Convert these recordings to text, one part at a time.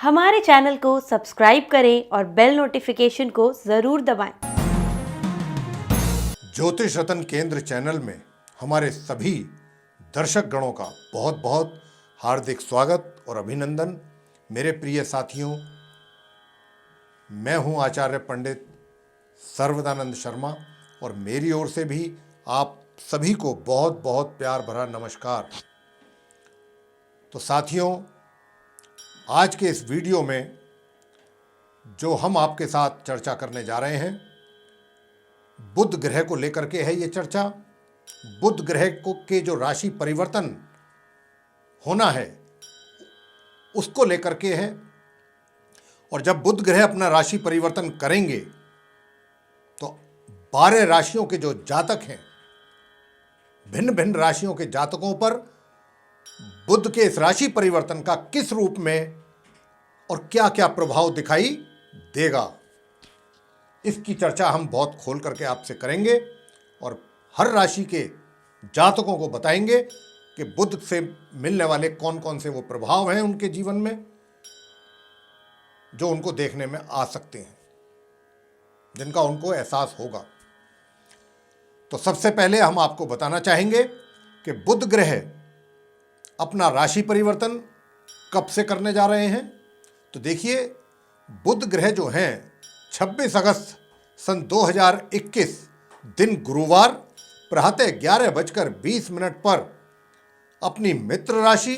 हमारे चैनल को सब्सक्राइब करें और बेल नोटिफिकेशन को ज़रूर दबाएं। ज्योतिष रतन केंद्र चैनल में हमारे सभी दर्शक गणों का बहुत बहुत हार्दिक स्वागत और अभिनंदन। मेरे प्रिय साथियों, मैं हूं आचार्य पंडित सर्वदानंद शर्मा और मेरी ओर से भी आप सभी को बहुत बहुत प्यार भरा नमस्कार। तो साथियों, आज के इस वीडियो में जो हम आपके साथ चर्चा करने जा रहे हैं, बुध ग्रह को लेकर के है ये चर्चा। बुध ग्रह को के जो राशि परिवर्तन होना है उसको लेकर के है। और जब बुध ग्रह अपना राशि परिवर्तन करेंगे तो 12 राशियों के जो जातक हैं, भिन्न भिन्न राशियों के जातकों पर बुध के इस राशि परिवर्तन का किस रूप में और क्या क्या प्रभाव दिखाई देगा, इसकी चर्चा हम बहुत खोल करके आपसे करेंगे और हर राशि के जातकों को बताएंगे कि बुध से मिलने वाले कौन कौन से वो प्रभाव हैं उनके जीवन में जो उनको देखने में आ सकते हैं, जिनका उनको एहसास होगा। तो सबसे पहले हम आपको बताना चाहेंगे कि बुध ग्रह अपना राशि परिवर्तन कब से करने जा रहे हैं। तो देखिए, बुध ग्रह जो हैं 26 अगस्त सन 2021 दिन गुरुवार प्रातः 11:20 पर अपनी मित्र राशि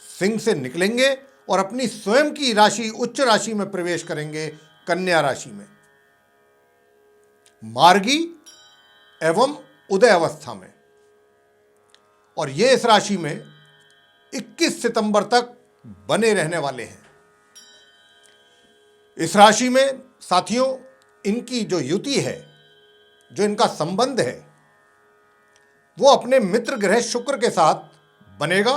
सिंह से निकलेंगे और अपनी स्वयं की राशि उच्च राशि में प्रवेश करेंगे, कन्या राशि में, मार्गी एवं उदय अवस्था में। और ये इस राशि में 21 सितंबर तक बने रहने वाले हैं। इस राशि में साथियों, इनकी जो युति है, जो इनका संबंध है, वो अपने मित्र ग्रह शुक्र के साथ बनेगा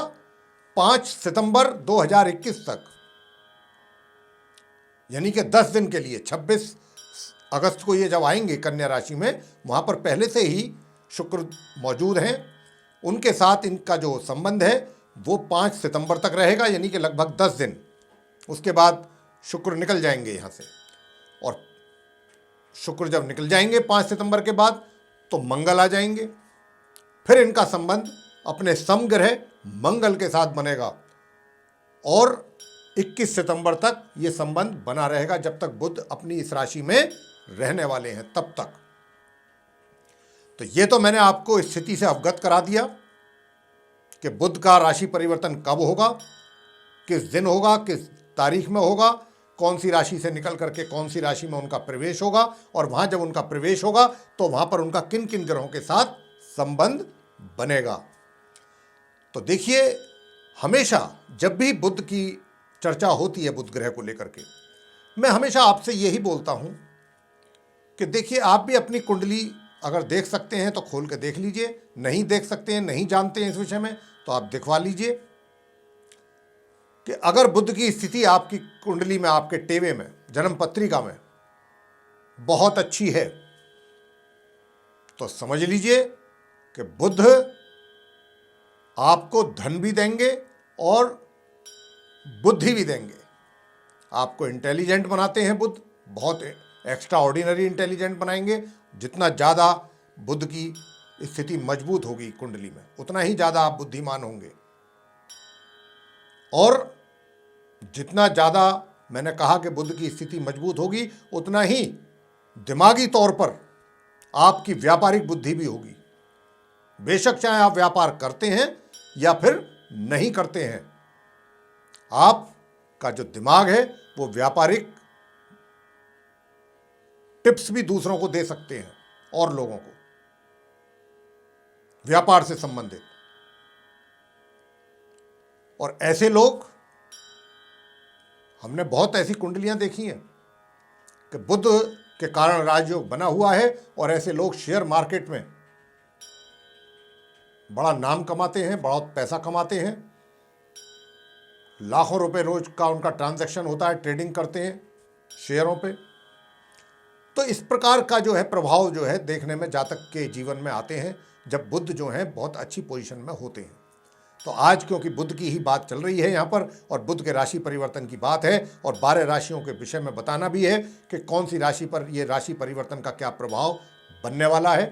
5 सितंबर 2021 तक, यानी कि 10 दिन के लिए। 26 अगस्त को ये जब आएंगे कन्या राशि में, वहां पर पहले से ही शुक्र मौजूद हैं। उनके साथ इनका जो संबंध है वो 5 सितंबर तक रहेगा, यानी कि लगभग 10 दिन। उसके बाद शुक्र निकल जाएंगे यहाँ से, और शुक्र जब निकल जाएंगे 5 सितंबर के बाद तो मंगल आ जाएंगे। फिर इनका संबंध अपने समग्रह मंगल के साथ बनेगा और 21 सितंबर तक ये संबंध बना रहेगा, जब तक बुध अपनी इस राशि में रहने वाले हैं तब तक। तो ये तो मैंने आपको स्थिति से अवगत करा दिया कि बुध का राशि परिवर्तन कब होगा, किस दिन होगा, किस तारीख में होगा, कौन सी राशि से निकल करके कौन सी राशि में उनका प्रवेश होगा, और वहां जब उनका प्रवेश होगा तो वहां पर उनका किन किन ग्रहों के साथ संबंध बनेगा। तो देखिए, हमेशा जब भी बुध की चर्चा होती है बुध ग्रह को लेकर के, मैं हमेशा आपसे यही बोलता हूं कि देखिए, आप भी अपनी कुंडली अगर देख सकते हैं तो खोल के देख लीजिए, नहीं देख सकते हैं, नहीं जानते हैं इस विषय में, तो आप दिखवा लीजिए कि अगर बुध की स्थिति आपकी कुंडली में, आपके टेवे में, जन्म पत्रिका में बहुत अच्छी है, तो समझ लीजिए कि बुध आपको धन भी देंगे और बुद्धि भी देंगे। आपको इंटेलिजेंट बनाते हैं बुध, बहुत एक्स्ट्रा ऑर्डिनरी इंटेलिजेंट बनाएंगे। जितना ज़्यादा बुध की स्थिति मजबूत होगी कुंडली में, उतना ही ज़्यादा आप बुद्धिमान होंगे। और जितना ज़्यादा मैंने कहा कि बुध की स्थिति मजबूत होगी, उतना ही दिमागी तौर पर आपकी व्यापारिक बुद्धि भी होगी। बेशक चाहे आप व्यापार करते हैं या फिर नहीं करते हैं, आपका जो दिमाग है वो व्यापारिक टिप्स भी दूसरों को दे सकते हैं और लोगों को व्यापार से संबंधित। और ऐसे लोग, हमने बहुत ऐसी कुंडलियां देखी हैं कि बुध के कारण राजयोग बना हुआ है और ऐसे लोग शेयर मार्केट में बड़ा नाम कमाते हैं, बहुत पैसा कमाते हैं। लाखों रुपए रोज का उनका ट्रांजैक्शन होता है, ट्रेडिंग करते हैं शेयरों पे। तो इस प्रकार का जो है प्रभाव जो है देखने में जातक के जीवन में आते हैं जब बुध जो है बहुत अच्छी पोजीशन में होते हैं। तो आज क्योंकि बुध की ही बात चल रही है यहाँ पर और बुध के राशि परिवर्तन की बात है और 12 राशियों के विषय में बताना भी है कि कौन सी राशि पर ये राशि परिवर्तन का क्या प्रभाव बनने वाला है।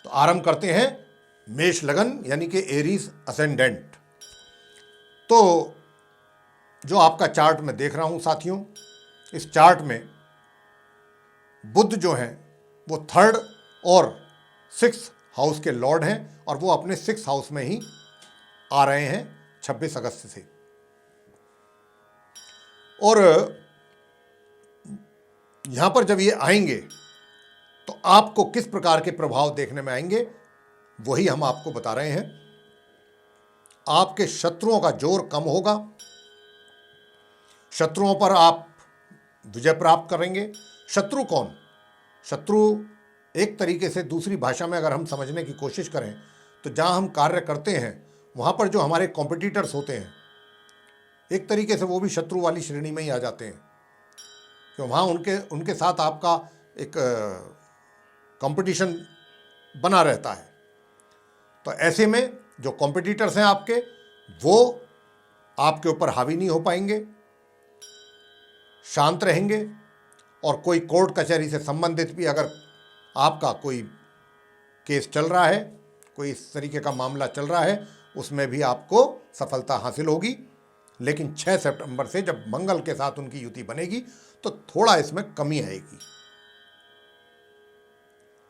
तो आरंभ करते हैं मेष लगन यानी कि एरीज असेंडेंट। तो जो आपका चार्ट में देख रहा हूं साथियों, इस चार्ट में बुध जो हैं वो 3rd और 6th हाउस के लॉर्ड हैं और वो अपने 6th हाउस में ही आ रहे हैं 26 अगस्त से। और यहां पर जब ये आएंगे तो आपको किस प्रकार के प्रभाव देखने में आएंगे वही हम आपको बता रहे हैं। आपके शत्रुओं का जोर कम होगा, शत्रुओं पर आप विजय प्राप्त करेंगे। शत्रु कौन? शत्रु एक तरीके से दूसरी भाषा में अगर हम समझने की कोशिश करें तो जहां हम कार्य करते हैं वहां पर जो हमारे कॉम्पिटिटर्स होते हैं एक तरीके से वो भी शत्रु वाली श्रेणी में ही आ जाते हैं, कि वहाँ उनके साथ आपका एक कंपटीशन बना रहता है। तो ऐसे में जो कॉम्पिटिटर्स हैं आपके वो आपके ऊपर हावी नहीं हो पाएंगे, शांत रहेंगे और कोई कोर्ट कचहरी से संबंधित भी अगर आपका कोई केस चल रहा है, कोई इस तरीके का मामला चल रहा है, उसमें भी आपको सफलता हासिल होगी। लेकिन 6 सितंबर से जब मंगल के साथ उनकी युति बनेगी तो थोड़ा इसमें कमी आएगी।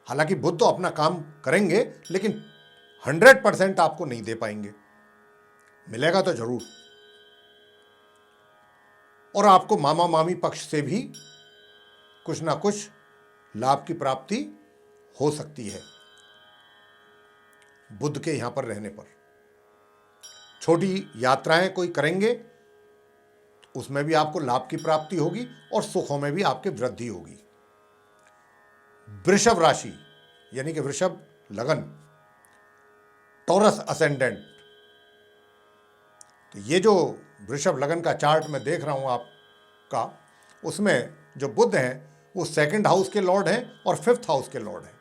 हालांकि बुध तो अपना काम करेंगे लेकिन 100% आपको नहीं दे पाएंगे, मिलेगा तो जरूर। और आपको मामा मामी पक्ष से भी कुछ ना कुछ लाभ की प्राप्ति हो सकती है बुध के यहां पर रहने पर। छोटी यात्राएं कोई करेंगे उसमें भी आपको लाभ की प्राप्ति होगी और सुखों में भी आपकी वृद्धि होगी। वृषभ राशि यानी कि वृषभ लगन, टॉरस असेंडेंट। तो ये जो वृषभ लगन का चार्ट मैं देख रहा हूं आपका, उसमें जो बुध हैं वो 2nd हाउस के लॉर्ड हैं और 5th हाउस के लॉर्ड हैं।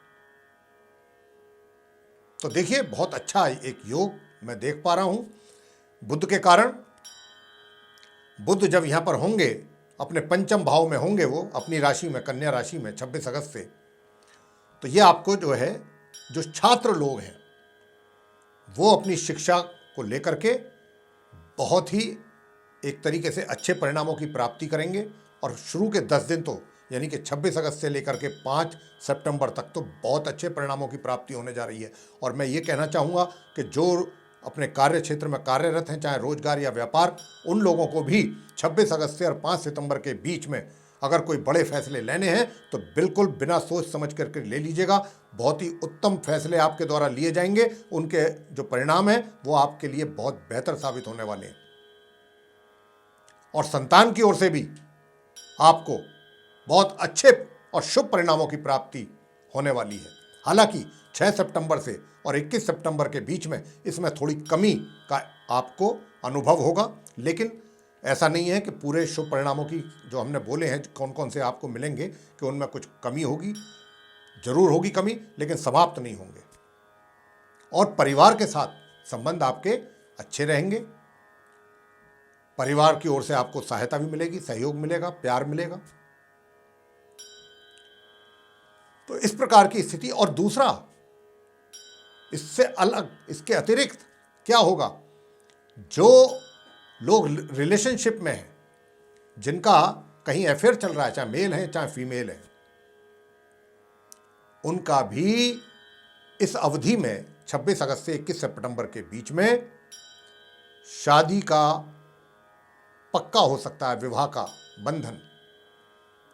तो देखिए बहुत अच्छा एक योग मैं देख पा रहा हूं बुध के कारण। बुध जब यहां पर होंगे अपने 5म भाव में होंगे, वो अपनी राशि में कन्या राशि में 26 अगस्त से, तो ये आपको जो है जो छात्र लोग हैं वो अपनी शिक्षा को लेकर के बहुत ही एक तरीके से अच्छे परिणामों की प्राप्ति करेंगे। और शुरू के 10 दिन तो यानी कि 26 अगस्त से लेकर के 5 सितंबर तक तो बहुत अच्छे परिणामों की प्राप्ति होने जा रही है। और मैं ये कहना चाहूँगा कि जो अपने कार्य क्षेत्र में कार्यरत हैं, चाहे रोजगार या व्यापार, उन लोगों को भी 26 अगस्त से और 5 सितंबर के बीच में अगर कोई बड़े फैसले लेने हैं तो बिल्कुल बिना सोच समझ करके ले लीजिएगा। बहुत ही उत्तम फैसले आपके द्वारा लिए जाएंगे, उनके जो परिणाम हैं वो आपके लिए बहुत बेहतर साबित होने वाले हैं। और संतान की ओर से भी आपको बहुत अच्छे और शुभ परिणामों की प्राप्ति होने वाली है। हालांकि 6 सितंबर से और 21 सितंबर के बीच में इसमें थोड़ी कमी का आपको अनुभव होगा, लेकिन ऐसा नहीं है कि पूरे शुभ परिणामों की जो हमने बोले हैं कौन कौन से आपको मिलेंगे कि उनमें कुछ कमी होगी। जरूर होगी कमी, लेकिन समाप्त नहीं होंगे। और परिवार के साथ संबंध आपके अच्छे रहेंगे, परिवार की ओर से आपको सहायता भी मिलेगी, सहयोग मिलेगा, प्यार मिलेगा। तो इस प्रकार की स्थिति। और दूसरा, इससे अलग, इसके अतिरिक्त क्या होगा, जो लोग रिलेशनशिप में हैं, जिनका कहीं अफेयर चल रहा है, चाहे मेल है चाहे फीमेल है, उनका भी इस अवधि में 26 अगस्त से 21 सितंबर के बीच में शादी का पक्का हो सकता है। विवाह का बंधन,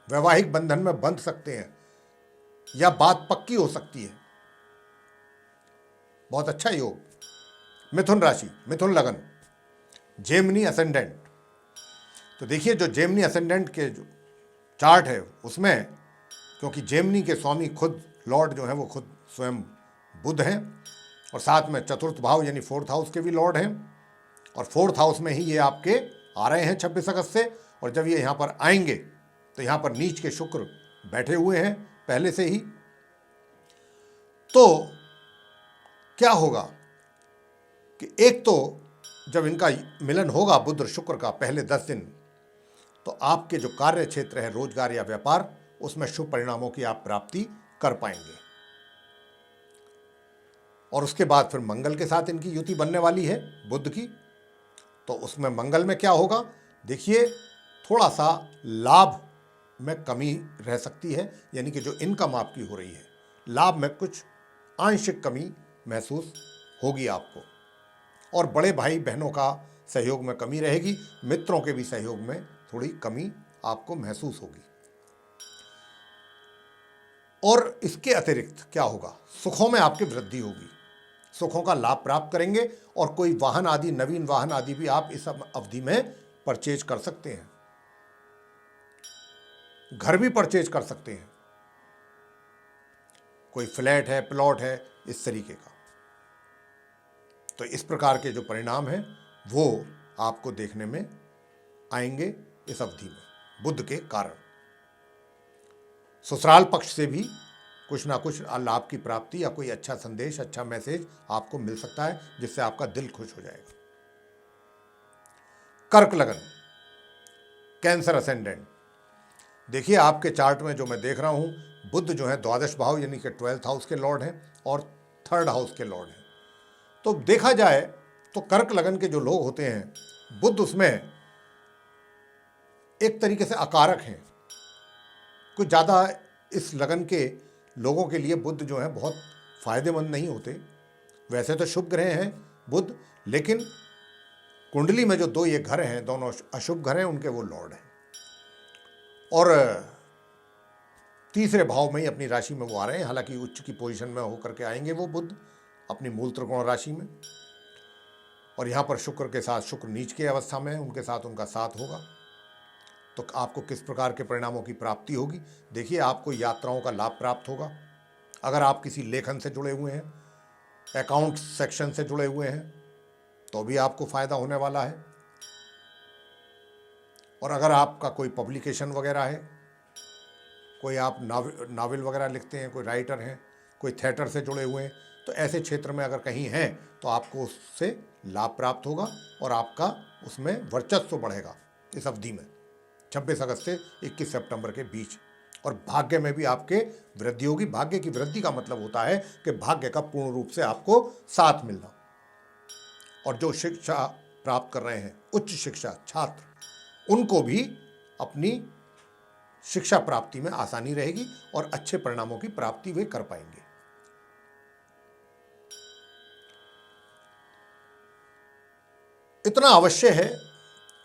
वैवाहिक बंधन में बंध सकते हैं या बात पक्की हो सकती है। बहुत अच्छा योग। मिथुन राशि, मिथुन लगन, जेमिनी असेंडेंट। तो देखिए जो जेमिनी असेंडेंट के जो चार्ट है उसमें, क्योंकि जेमिनी के स्वामी खुद लॉर्ड जो हैं वो खुद स्वयं बुध हैं और साथ में 4th भाव यानी 4th हाउस के भी लॉर्ड हैं, और 4th हाउस में ही ये आपके आ रहे हैं 26 अगस्त से। और जब ये यहाँ पर आएंगे तो यहाँ पर नीच के शुक्र बैठे हुए हैं पहले से ही। तो क्या होगा कि एक तो जब इनका मिलन होगा बुध और शुक्र का पहले 10 दिन, तो आपके जो कार्य क्षेत्र है, रोजगार या व्यापार, उसमें शुभ परिणामों की आप प्राप्ति कर पाएंगे। और उसके बाद फिर मंगल के साथ इनकी युति बनने वाली है बुध की, तो उसमें मंगल में क्या होगा, देखिए थोड़ा सा लाभ में कमी रह सकती है, यानी कि जो इनकम आपकी हो रही है, लाभ में कुछ आंशिक कमी महसूस होगी आपको, और बड़े भाई बहनों का सहयोग में कमी रहेगी, मित्रों के भी सहयोग में थोड़ी कमी आपको महसूस होगी। और इसके अतिरिक्त क्या होगा, सुखों में आपकी वृद्धि होगी, सुखों का लाभ प्राप्त करेंगे, और कोई वाहन आदि, नवीन वाहन आदि भी आप इस अवधि में परचेज कर सकते हैं, घर भी परचेज कर सकते हैं, कोई फ्लैट है, प्लॉट है, इस तरीके का। तो इस प्रकार के जो परिणाम हैं वो आपको देखने में आएंगे इस अवधि में बुध के कारण। ससुराल पक्ष से भी कुछ ना कुछ लाभ की प्राप्ति या कोई अच्छा संदेश, अच्छा मैसेज आपको मिल सकता है, जिससे आपका दिल खुश हो जाएगा। कर्क लगन, कैंसर असेंडेंट, देखिए आपके चार्ट में जो मैं देख रहा हूं, बुध जो है द्वादश भाव यानी कि 12th हाउस के लॉर्ड हैं और 3rd हाउस के लॉर्ड हैं। तो देखा जाए तो कर्क लगन के जो लोग होते हैं, बुध उसमें एक तरीके से अकारक हैं, कुछ ज़्यादा इस लगन के लोगों के लिए बुध जो है बहुत फायदेमंद नहीं होते। वैसे तो शुभ ग्रह हैं बुध, लेकिन कुंडली में जो दो ये घर हैं, दोनों अशुभ घर हैं, उनके वो लॉर्ड हैं, और 3रे भाव में ही अपनी राशि में वो आ रहे हैं। हालांकि उच्च की पोजीशन में होकर के आएंगे वो बुध अपनी मूल त्रिकोण राशि में, और यहाँ पर शुक्र के साथ, शुक्र नीच के अवस्था में है, उनके साथ उनका साथ होगा। तो आपको किस प्रकार के परिणामों की प्राप्ति होगी, देखिए आपको यात्राओं का लाभ प्राप्त होगा। अगर आप किसी लेखन से जुड़े हुए हैं, अकाउंट सेक्शन से जुड़े हुए हैं, तो भी आपको फायदा होने वाला है। और अगर आपका कोई पब्लिकेशन वगैरह है, कोई आप नावल वगैरह लिखते हैं, कोई राइटर हैं, कोई थिएटर से जुड़े हुए हैं, तो ऐसे क्षेत्र में अगर कहीं हैं तो आपको उससे लाभ प्राप्त होगा और आपका उसमें वर्चस्व बढ़ेगा इस अवधि में 26 अगस्त से 21 सितंबर के बीच। और भाग्य में भी आपके वृद्धि होगी। भाग्य की वृद्धि का मतलब होता है कि भाग्य का पूर्ण रूप से आपको साथ मिलना। और जो शिक्षा प्राप्त कर रहे हैं, उच्च शिक्षा छात्र, उनको भी अपनी शिक्षा प्राप्ति में आसानी रहेगी और अच्छे परिणामों की प्राप्ति वे कर पाएंगे। इतना अवश्य है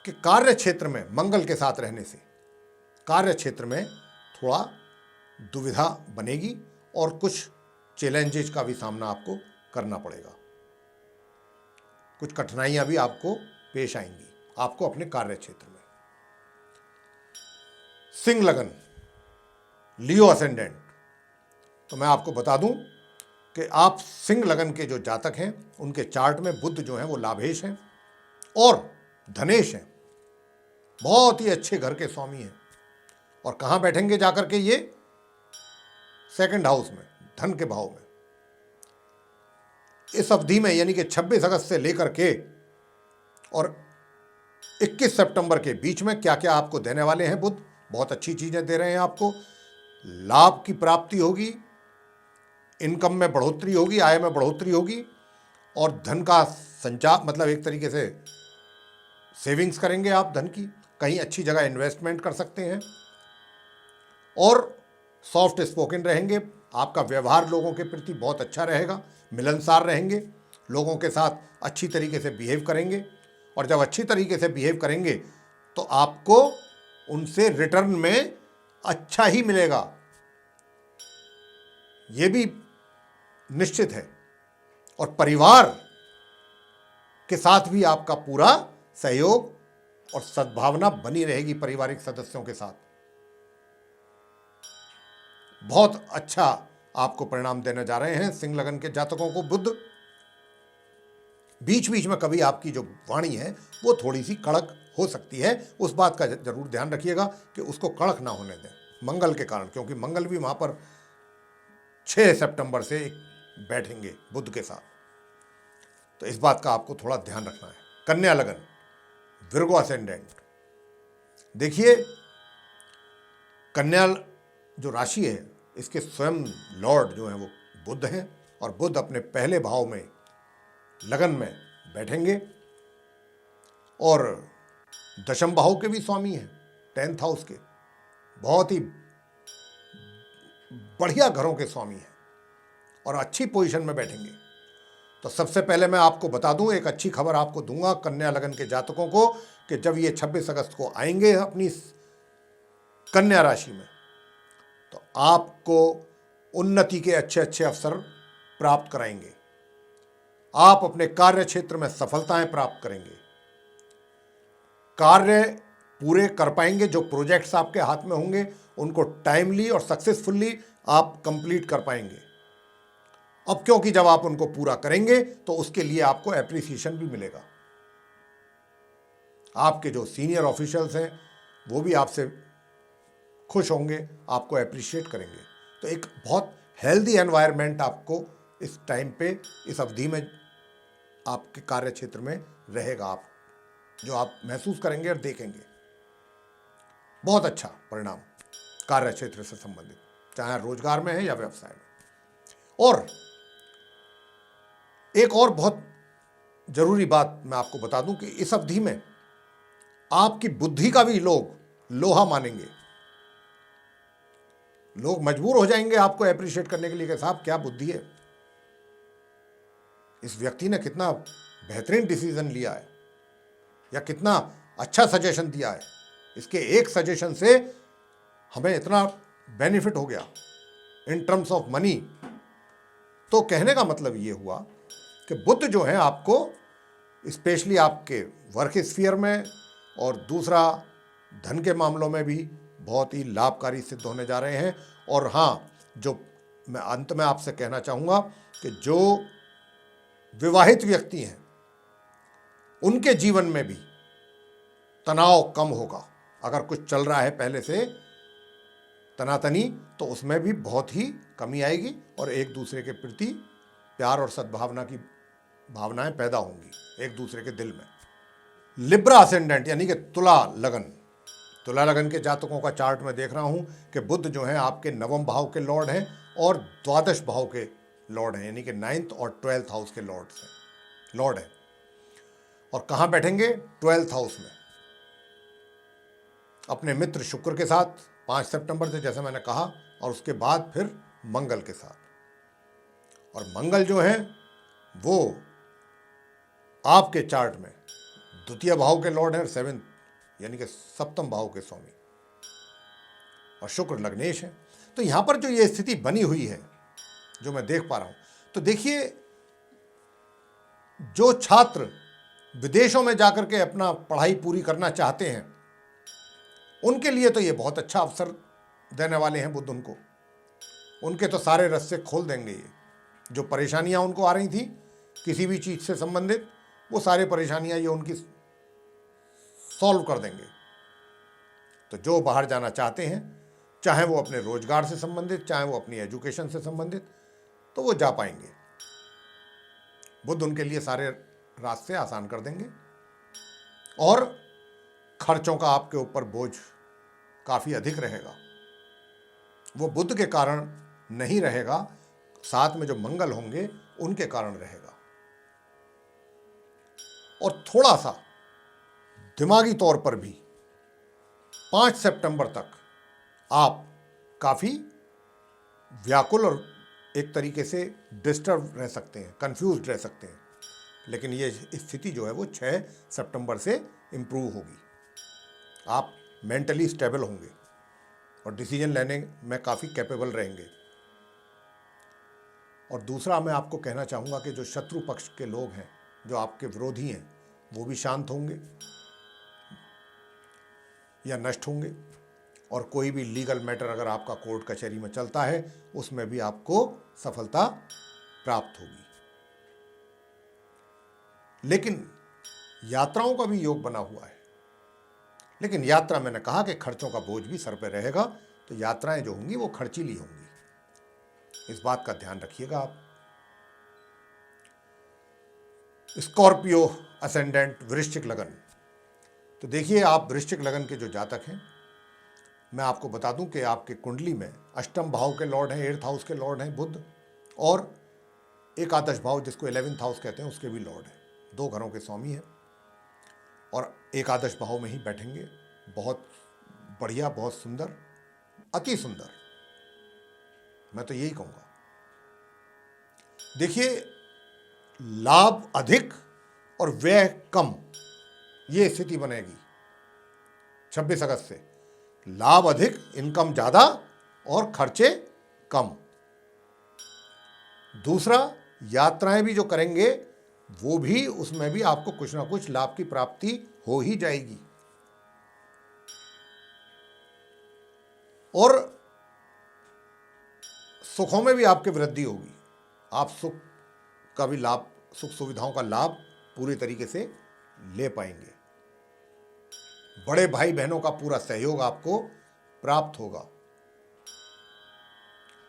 कि कार्य क्षेत्र में मंगल के साथ रहने से कार्य क्षेत्र में थोड़ा दुविधा बनेगी और कुछ चैलेंजेस का भी सामना आपको करना पड़ेगा, कुछ कठिनाइयां भी आपको पेश आएंगी आपको अपने कार्य क्षेत्र में। सिंह लगन, लियो असेंडेंट, तो मैं आपको बता दूं कि आप सिंह लगन के जो जातक हैं उनके चार्ट में बुध जो हैं वो लाभेश हैं और धनेश हैं, बहुत ही अच्छे घर के स्वामी हैं। और कहाँ बैठेंगे जाकर के ये? 2nd हाउस में, धन के भाव में। इस अवधि में यानी कि 26 अगस्त से लेकर के और 21 सितंबर के बीच में क्या क्या आपको देने वाले हैं बुध? बहुत अच्छी चीजें दे रहे हैं आपको। लाभ की प्राप्ति होगी, इनकम में बढ़ोतरी होगी, आय में बढ़ोतरी होगी, और धन का संचार मतलब एक तरीके से सेविंग्स करेंगे आप धन की, कहीं अच्छी जगह इन्वेस्टमेंट कर सकते हैं, और सॉफ्ट स्पोकन रहेंगे। आपका व्यवहार लोगों के प्रति बहुत अच्छा रहेगा, मिलनसार रहेंगे, लोगों के साथ अच्छी तरीके से बिहेव करेंगे, और जब अच्छी तरीके से बिहेव करेंगे तो आपको उनसे रिटर्न में अच्छा ही मिलेगा, ये भी निश्चित है। और परिवार के साथ भी आपका पूरा सहयोग और सद्भावना बनी रहेगी पारिवारिक सदस्यों के साथ। बहुत अच्छा आपको परिणाम देने जा रहे हैं सिंह लगन के जातकों को बुध। बीच बीच में कभी आपकी जो वाणी है वो थोड़ी सी कड़क हो सकती है, उस बात का जरूर ध्यान रखिएगा कि उसको कड़क ना होने दें मंगल के कारण, क्योंकि मंगल भी वहां पर 6 सितंबर से बैठेंगे बुध के साथ। तो इस बात का आपको थोड़ा ध्यान रखना है। कन्या लगन, विर्गो असेंडेंट। देखिए, कन्या जो राशि है, इसके स्वयं लॉर्ड जो हैं वो बुध हैं, और बुध अपने पहले भाव में लगन में बैठेंगे और दशम भाव के भी स्वामी हैं, 10th हाउस के, बहुत ही बढ़िया घरों के स्वामी हैं और अच्छी पोजीशन में बैठेंगे। तो सबसे पहले मैं आपको बता दूं, एक अच्छी खबर आपको दूंगा कन्या लगन के जातकों को, कि जब ये 26 अगस्त को आएंगे अपनी कन्या राशि में, तो आपको उन्नति के अच्छे अच्छे अवसर प्राप्त कराएंगे। आप अपने कार्य क्षेत्र में सफलताएं प्राप्त करेंगे, कार्य पूरे कर पाएंगे। जो प्रोजेक्ट्स आपके हाथ में होंगे उनको टाइमली और सक्सेसफुली आप कंप्लीट कर पाएंगे। अब क्योंकि जब आप उनको पूरा करेंगे तो उसके लिए आपको एप्रिसिएशन भी मिलेगा। आपके जो सीनियर ऑफिशियल्स हैं वो भी आपसे खुश होंगे, आपको एप्रिशिएट करेंगे। तो एक बहुत हेल्दी एनवायरनमेंट आपको इस टाइम पे, इस अवधि में आपके कार्य क्षेत्र में रहेगा। आप जो आप महसूस करेंगे और देखेंगे बहुत अच्छा परिणाम कार्य क्षेत्र से संबंधित, चाहे रोजगार में है या व्यवसाय में। और एक और बहुत जरूरी बात मैं आपको बता दूं कि इस अवधि में आपकी बुद्धि का भी लोग लोहा मानेंगे। लोग मजबूर हो जाएंगे आपको एप्रिशिएट करने के लिए कि साहब क्या बुद्धि है, इस व्यक्ति ने कितना बेहतरीन डिसीजन लिया है या कितना अच्छा सजेशन दिया है, इसके एक सजेशन से हमें इतना बेनिफिट हो गया इन टर्म्स ऑफ मनी। तो कहने का मतलब ये हुआ कि बुध जो है आपको स्पेशली आपके वर्क स्फीयर में और दूसरा धन के मामलों में भी बहुत ही लाभकारी सिद्ध होने जा रहे हैं। और हाँ, जो मैं अंत में आपसे कहना चाहूँगा कि जो विवाहित व्यक्ति हैं उनके जीवन में भी तनाव कम होगा। अगर कुछ चल रहा है पहले से तनातनी, तो उसमें भी बहुत ही कमी आएगी और एक दूसरे के प्रति प्यार और सद्भावना की भावनाएं पैदा होंगी एक दूसरे के दिल में। लिब्रा असेंडेंट यानी कि तुला लगन, तुला लगन के जातकों का चार्ट में देख रहा हूं कि बुध जो है आपके नवम भाव के लॉर्ड हैं और द्वादश भाव के लॉर्ड हैं, यानी कि 9th और 12th हाउस के लॉर्ड हैं। और कहां बैठेंगे? 12th हाउस में, अपने मित्र शुक्र के साथ 5 सितंबर से, जैसे मैंने कहा, और उसके बाद फिर मंगल के साथ। और मंगल जो है वो आपके चार्ट में द्वितीय भाव के लॉर्ड है, 7th यानी कि 7वें भाव के स्वामी, और शुक्र लग्नेश है। तो यहां पर जो ये स्थिति बनी हुई है जो मैं देख पा रहा हूं, तो देखिए, जो छात्र विदेशों में जाकर के अपना पढ़ाई पूरी करना चाहते हैं उनके लिए तो ये बहुत अच्छा अवसर देने वाले हैं बुध उनको। उनके तो सारे रास्ते खोल देंगे ये। जो परेशानियां उनको आ रही थी किसी भी चीज़ से संबंधित, वो सारे परेशानियां ये उनकी सॉल्व कर देंगे। तो जो बाहर जाना चाहते हैं, चाहे वो अपने रोजगार से संबंधित, चाहे वो अपनी एजुकेशन से संबंधित, तो वो जा पाएंगे। बुध उनके लिए सारे रास्ते आसान कर देंगे और खर्चों का आपके ऊपर बोझ काफ़ी अधिक रहेगा। वो बुध के कारण नहीं रहेगा, साथ में जो मंगल होंगे उनके कारण रहेगा। और थोड़ा सा दिमागी तौर पर भी 5 सितंबर तक आप काफ़ी व्याकुल और एक तरीके से डिस्टर्ब रह सकते हैं, कंफ्यूज्ड रह सकते हैं। लेकिन ये स्थिति जो है वो 6 सितंबर से इम्प्रूव होगी। आप मेंटली स्टेबल होंगे और डिसीजन लेने में काफ़ी कैपेबल रहेंगे। और दूसरा मैं आपको कहना चाहूँगा कि जो शत्रु पक्ष के लोग हैं, जो आपके विरोधी हैं, वो भी शांत होंगे या नष्ट होंगे। और कोई भी लीगल मैटर अगर आपका कोर्ट कचहरी में चलता है, उसमें भी आपको सफलता प्राप्त होगी। लेकिन यात्राओं का भी योग बना हुआ है। लेकिन यात्रा, मैंने कहा कि खर्चों का बोझ भी सर पर रहेगा, तो यात्राएं जो होंगी वो खर्चीली होंगी। इस बात का ध्यान रखिएगा आप। स्कॉर्पियो असेंडेंट वृश्चिक लगन। तो देखिए, आप वृश्चिक लगन के जो जातक हैं, मैं आपको बता दूं कि आपके कुंडली में अष्टम भाव के लॉर्ड हैं, 8th हाउस के लॉर्ड हैं बुध, और एकादश भाव जिसको 11th हाउस कहते हैं उसके भी लॉर्ड हैं, 2 घरों के स्वामी हैं और एकादश भाव में ही बैठेंगे। बहुत बढ़िया, बहुत सुंदर, अति सुंदर, मैं तो यही कहूँगा। देखिए, लाभ अधिक और व्यय कम, ये स्थिति बनेगी 26 अगस्त से। लाभ अधिक, इनकम ज़्यादा और खर्चे कम। दूसरा, यात्राएं भी जो करेंगे वो भी, उसमें भी आपको कुछ ना कुछ लाभ की प्राप्ति हो ही जाएगी। और सुखों में भी आपकी वृद्धि होगी। आप सुख का भी लाभ, सुख सुविधाओं का लाभ पूरी तरीके से ले पाएंगे। बड़े भाई बहनों का पूरा सहयोग आपको प्राप्त होगा।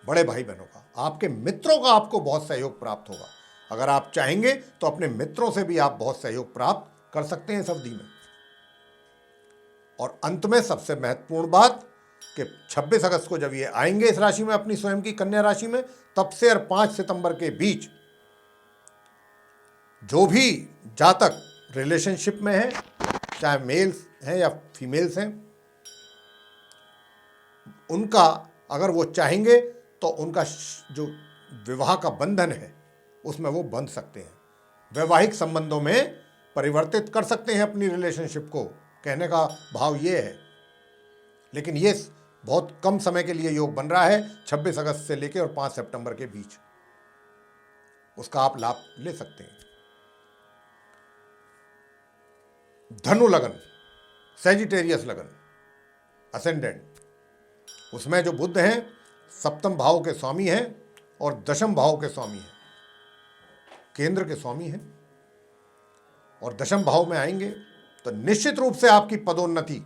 बड़े भाई बहनों का, आपके मित्रों का आपको बहुत सहयोग प्राप्त होगा। अगर आप चाहेंगे तो अपने मित्रों से भी आप बहुत सहयोग प्राप्त कर सकते हैं इस अवधि में। और अंत में सबसे महत्वपूर्ण बात कि 26 अगस्त को जब ये आएंगे इस राशि में, अपनी स्वयं की कन्या राशि में, तब से और 5 सितंबर के बीच जो भी जातक रिलेशनशिप में है, चाहे मेल्स हैं या फीमेल्स हैं, उनका अगर वो चाहेंगे तो उनका जो विवाह का बंधन है उसमें वो बंध सकते हैं। वैवाहिक संबंधों में परिवर्तित कर सकते हैं अपनी रिलेशनशिप को, कहने का भाव ये है। लेकिन ये बहुत कम समय के लिए योग बन रहा है, 26 अगस्त से लेकर और 5 सितंबर के बीच। उसका आप लाभ ले सकते हैं। धनु लगन, सैजिटेरियस लगन असेंडेंट, उसमें जो बुध हैं सप्तम भाव के स्वामी हैं और दशम भाव के स्वामी हैं, केंद्र के स्वामी हैं, और दशम भाव में आएंगे तो निश्चित रूप से आपकी पदोन्नति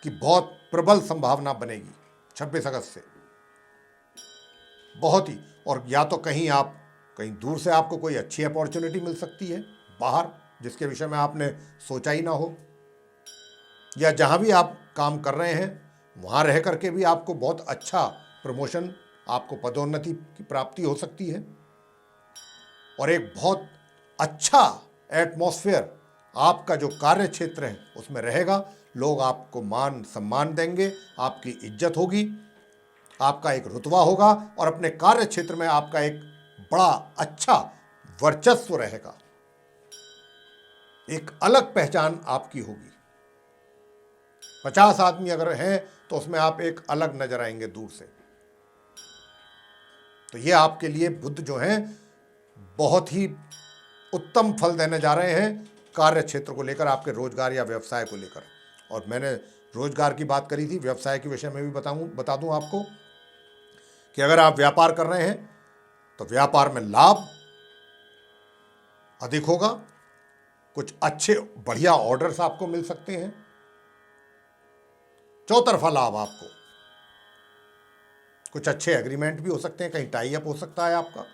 की बहुत प्रबल संभावना बनेगी 26 अगस्त से, बहुत ही। और या तो कहीं दूर से आपको कोई अच्छी अपॉर्चुनिटी मिल सकती है बाहर, जिसके विषय में आपने सोचा ही ना हो, या जहां भी आप काम कर रहे हैं वहां रह करके भी आपको बहुत अच्छा प्रमोशन, आपको पदोन्नति की प्राप्ति हो सकती है। और एक बहुत अच्छा एटमॉस्फेयर आपका जो कार्य क्षेत्र है उसमें रहेगा। लोग आपको मान सम्मान देंगे, आपकी इज्जत होगी, आपका एक रुतबा होगा और अपने कार्य क्षेत्र में आपका एक बड़ा अच्छा वर्चस्व रहेगा, एक अलग पहचान आपकी होगी। 50 आदमी अगर हैं तो उसमें आप एक अलग नजर आएंगे दूर से। तो ये आपके लिए बुध जो हैं बहुत ही उत्तम फल देने जा रहे हैं कार्य क्षेत्र को लेकर, आपके रोजगार या व्यवसाय को लेकर। और मैंने रोजगार की बात करी थी, व्यवसाय के विषय में भी बता दूं आपको कि अगर आप व्यापार कर रहे हैं तो व्यापार में लाभ अधिक होगा, कुछ अच्छे बढ़िया ऑर्डर्स आपको मिल सकते हैं, चौतरफा लाभ आपको, कुछ अच्छे एग्रीमेंट भी हो सकते हैं, कहीं टाई अप हो सकता है आपका,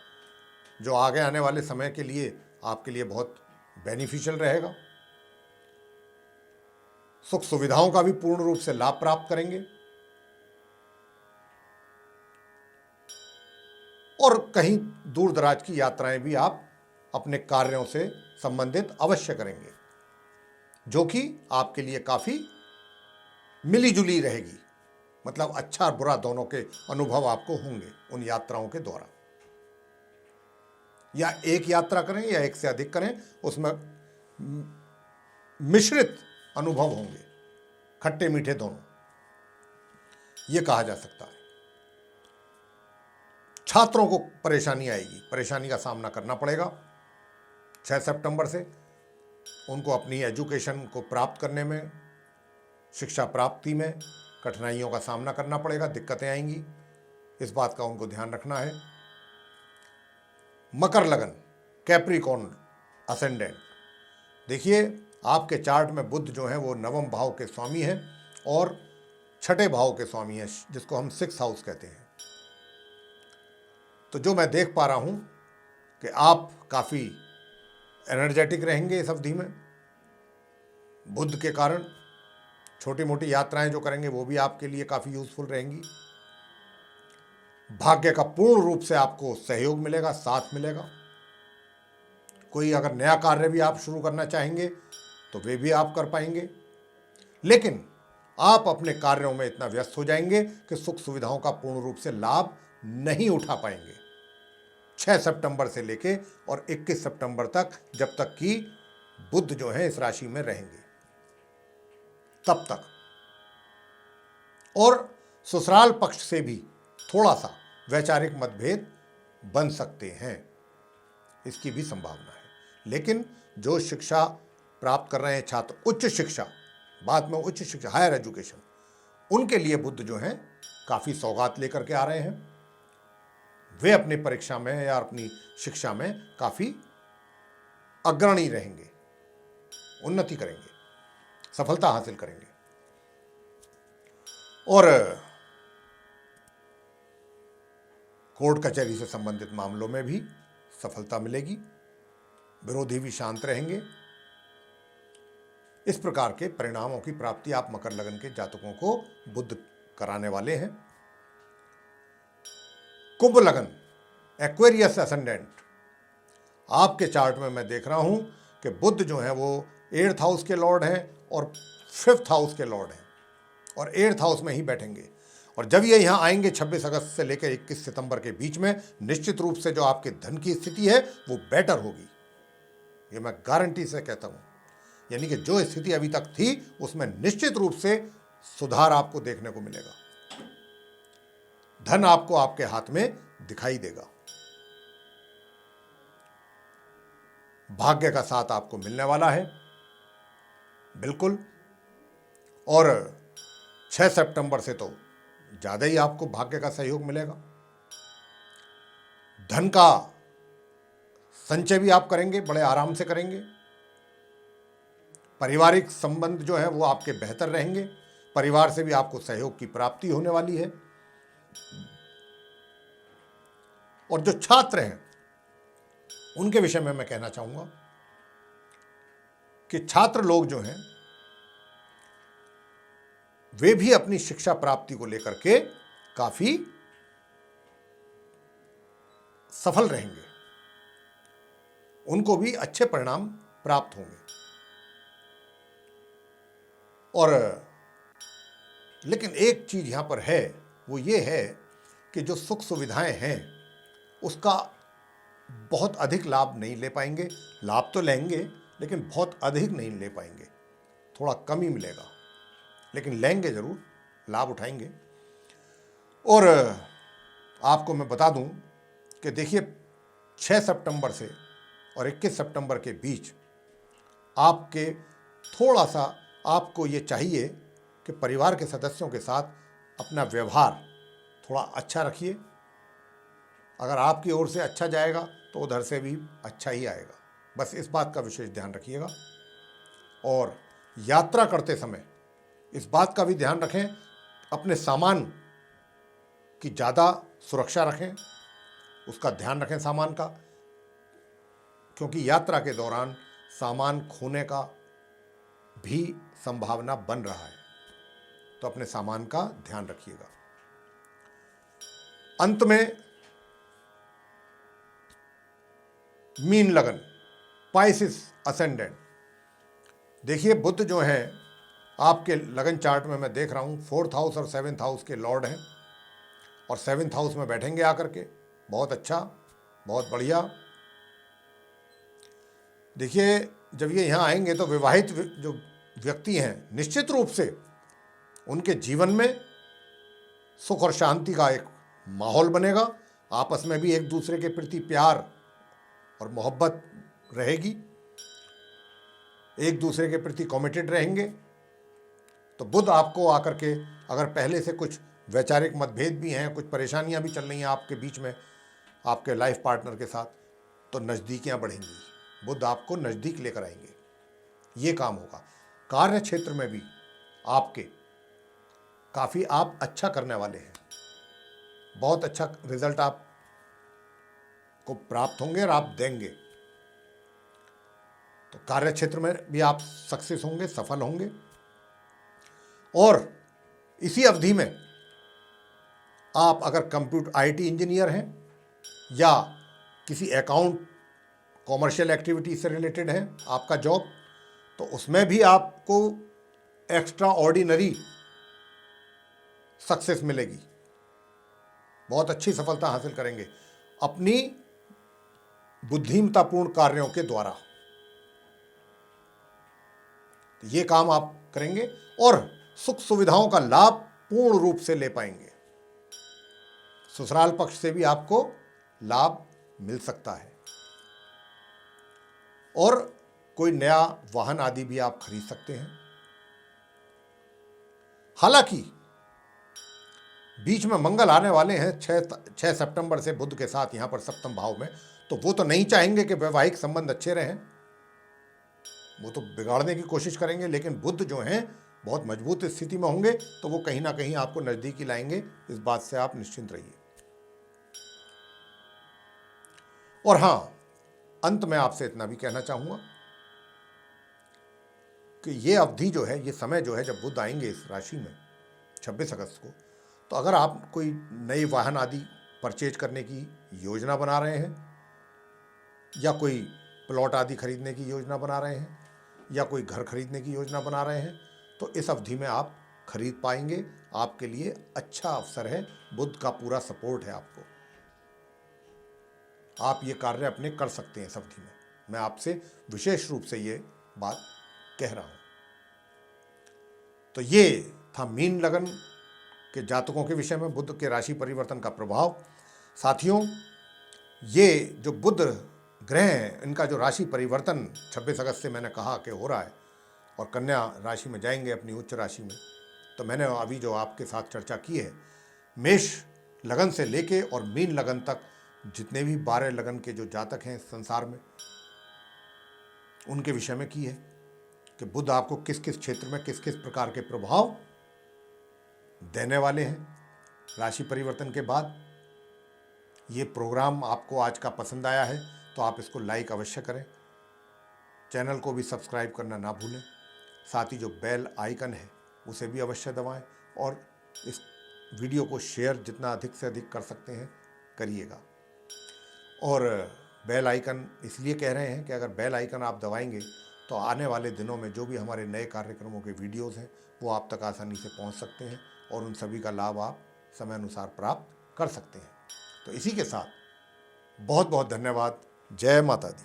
जो आगे आने वाले समय के लिए आपके लिए बहुत बेनिफिशियल रहेगा। सुख सुविधाओं का भी पूर्ण रूप से लाभ प्राप्त करेंगे और कहीं दूर दराज की यात्राएं भी आप अपने कार्यों से संबंधित अवश्य करेंगे, जो कि आपके लिए काफी मिली जुली रहेगी। मतलब अच्छा और बुरा दोनों के अनुभव आपको होंगे उन यात्राओं के द्वारा। या एक यात्रा करें या एक से अधिक करें, उसमें मिश्रित अनुभव होंगे, खट्टे मीठे दोनों, ये कहा जा सकता है। छात्रों को परेशानी आएगी, परेशानी का सामना करना पड़ेगा 6 सितंबर से। उनको अपनी एजुकेशन को प्राप्त करने में, शिक्षा प्राप्ति में कठिनाइयों का सामना करना पड़ेगा, दिक्कतें आएंगी, इस बात का उनको ध्यान रखना है। मकर लगन, कैप्रिकॉर्न असेंडेंट, देखिए आपके चार्ट में बुध जो है वो 9वें भाव के स्वामी हैं और 6ठे भाव के स्वामी हैं, जिसको हम 6th हाउस कहते हैं। तो जो मैं देख पा रहा हूं कि आप काफ़ी एनर्जेटिक रहेंगे इस अवधि में बुध के कारण। छोटी मोटी यात्राएं जो करेंगे वो भी आपके लिए काफ़ी यूजफुल रहेंगी। भाग्य का पूर्ण रूप से आपको सहयोग मिलेगा, साथ मिलेगा। कोई अगर नया कार्य भी आप शुरू करना चाहेंगे तो वे भी आप कर पाएंगे, लेकिन आप अपने कार्यों में इतना व्यस्त हो जाएंगे कि सुख सुविधाओं का पूर्ण रूप से लाभ नहीं उठा पाएंगे 6 सितंबर से लेके और 21 सितंबर तक, जब तक कि बुध जो है इस राशि में रहेंगे तब तक। और ससुराल पक्ष से भी थोड़ा सा वैचारिक मतभेद बन सकते हैं, इसकी भी संभावना है। लेकिन जो शिक्षा प्राप्त कर रहे हैं छात्र, उच्च शिक्षा, बाद में उच्च शिक्षा, हायर एजुकेशन, उनके लिए बुध जो है काफ़ी सौगात लेकर के आ रहे हैं। वे अपनी परीक्षा में या अपनी शिक्षा में काफ़ी अग्रणी रहेंगे, उन्नति करेंगे, सफलता हासिल करेंगे। और कोर्ट कचहरी से संबंधित मामलों में भी सफलता मिलेगी, विरोधी भी शांत रहेंगे। इस प्रकार के परिणामों की प्राप्ति आप मकर लगन के जातकों को बुध कराने वाले हैं। कुंभ लगन, एक्वेरियस असेंडेंट, आपके चार्ट में मैं देख रहा हूं कि बुध जो है वो 8th हाउस के लॉर्ड हैं और 5th हाउस के लॉर्ड हैं और 8th हाउस में ही बैठेंगे। और जब ये यहाँ आएंगे 26 अगस्त से लेकर 21 सितंबर के बीच में, निश्चित रूप से जो आपके धन की स्थिति है वो बेटर होगी, ये मैं गारंटी से कहता हूँ। यानी कि जो स्थिति अभी तक थी उसमें निश्चित रूप से सुधार आपको देखने को मिलेगा। धन आपको आपके हाथ में दिखाई देगा, भाग्य का साथ आपको मिलने वाला है बिल्कुल। और 6 सितंबर से तो ज़्यादा ही आपको भाग्य का सहयोग मिलेगा। धन का संचय भी आप करेंगे, बड़े आराम से करेंगे। पारिवारिक संबंध जो है वो आपके बेहतर रहेंगे, परिवार से भी आपको सहयोग की प्राप्ति होने वाली है। और जो छात्र हैं उनके विषय में मैं कहना चाहूंगा कि छात्र लोग जो हैं वे भी अपनी शिक्षा प्राप्ति को लेकर के काफी सफल रहेंगे, उनको भी अच्छे परिणाम प्राप्त होंगे। और लेकिन एक चीज यहां पर है, वो ये है कि जो सुख सुविधाएं हैं उसका बहुत अधिक लाभ नहीं ले पाएंगे। लाभ तो लेंगे लेकिन बहुत अधिक नहीं ले पाएंगे, थोड़ा कम ही मिलेगा, लेकिन लेंगे जरूर, लाभ उठाएंगे। और आपको मैं बता दूं कि देखिए 6 सितंबर से और 21 सितंबर के बीच आपके थोड़ा सा आपको ये चाहिए कि परिवार के सदस्यों के साथ अपना व्यवहार थोड़ा अच्छा रखिए। अगर आपकी ओर से अच्छा जाएगा तो उधर से भी अच्छा ही आएगा, बस इस बात का विशेष ध्यान रखिएगा। और यात्रा करते समय इस बात का भी ध्यान रखें, अपने सामान की ज़्यादा सुरक्षा रखें, उसका ध्यान रखें सामान का, क्योंकि यात्रा के दौरान सामान खोने का भी संभावना बन रहा है, तो अपने सामान का ध्यान रखिएगा। अंत में मीन लगन, पाइसिस असेंडेंट, देखिए बुध जो है आपके लगन चार्ट में मैं देख रहा हूँ 4th हाउस और 7th हाउस के लॉर्ड हैं और 7th हाउस में बैठेंगे आकर के। बहुत अच्छा, बहुत बढ़िया। देखिए जब ये यहाँ आएंगे तो विवाहित जो व्यक्ति हैं निश्चित रूप से उनके जीवन में सुख और शांति का एक माहौल बनेगा, आपस में भी एक दूसरे के प्रति प्यार और मोहब्बत रहेगी, एक दूसरे के प्रति कमिटेड रहेंगे। तो बुध आपको आकर के, अगर पहले से कुछ वैचारिक मतभेद भी हैं, कुछ परेशानियां भी चल रही हैं आपके बीच में आपके लाइफ पार्टनर के साथ, तो नज़दीकियां बढ़ेंगी, बुध आपको नज़दीक लेकर आएंगे, ये काम होगा। कार्य क्षेत्र में भी आपके काफ़ी आप अच्छा करने वाले हैं, बहुत अच्छा रिजल्ट आप को प्राप्त होंगे और आप देंगे। तो कार्य क्षेत्र में भी आप सक्सेस होंगे, सफल होंगे। और इसी अवधि में आप अगर कंप्यूटर IT इंजीनियर हैं या किसी अकाउंट कॉमर्शियल एक्टिविटी से रिलेटेड है आपका जॉब, तो उसमें भी आपको एक्स्ट्रा ऑर्डिनरी सक्सेस मिलेगी, बहुत अच्छी सफलता हासिल करेंगे अपनी बुद्धिमत्तापूर्ण कार्यों के द्वारा। तो ये काम आप करेंगे और सुख सुविधाओं का लाभ पूर्ण रूप से ले पाएंगे। ससुराल पक्ष से भी आपको लाभ मिल सकता है और कोई नया वाहन आदि भी आप खरीद सकते हैं। हालांकि बीच में मंगल आने वाले हैं 6 सितंबर से बुध के साथ यहां पर सप्तम भाव में, तो वो तो नहीं चाहेंगे कि वैवाहिक संबंध अच्छे रहें, वो तो बिगाड़ने की कोशिश करेंगे। लेकिन बुध जो हैं बहुत मजबूत स्थिति में होंगे, तो वो कहीं ना कहीं आपको नजदीकी लाएंगे, इस बात से आप निश्चिंत रहिए। और हां, अंत में आपसे इतना भी कहना चाहूंगा कि ये अवधि जो है, ये समय जो है, जब बुध आएंगे इस राशि में 26 अगस्त को, तो अगर आप कोई नई वाहन आदि परचेज करने की योजना बना रहे हैं या कोई प्लॉट आदि खरीदने की योजना बना रहे हैं या कोई घर खरीदने की योजना बना रहे हैं, तो इस अवधि में आप खरीद पाएंगे। आपके लिए अच्छा अवसर है, बुध का पूरा सपोर्ट है आपको, आप ये कार्य अपने कर सकते हैं इस अवधि में। मैं आपसे विशेष रूप से ये बात कह रहा हूं। तो ये था मीन लगन के जातकों के विषय में बुध के राशि परिवर्तन का प्रभाव। साथियों, ये जो बुध ग्रह हैं, इनका जो राशि परिवर्तन 26 अगस्त से मैंने कहा कि हो रहा है और कन्या राशि में जाएंगे अपनी उच्च राशि में, तो मैंने अभी जो आपके साथ चर्चा की है, मेष लगन से लेके और मीन लगन तक जितने भी 12 लगन के जो जातक हैं संसार में, उनके विषय में की है कि बुध आपको किस किस क्षेत्र में किस किस प्रकार के प्रभाव देने वाले हैं राशि परिवर्तन के बाद। ये प्रोग्राम आपको आज का पसंद आया है तो आप इसको लाइक अवश्य करें, चैनल को भी सब्सक्राइब करना ना भूलें, साथ ही जो बेल आइकन है उसे भी अवश्य दबाएं और इस वीडियो को शेयर जितना अधिक से अधिक कर सकते हैं करिएगा। और बेल आइकन इसलिए कह रहे हैं कि अगर बेल आइकन आप दबाएंगे तो आने वाले दिनों में जो भी हमारे नए कार्यक्रमों के वीडियोस हैं वो आप तक आसानी से पहुंच सकते हैं और उन सभी का लाभ आप समय अनुसार प्राप्त कर सकते हैं। तो इसी के साथ बहुत बहुत धन्यवाद। जय माता दी।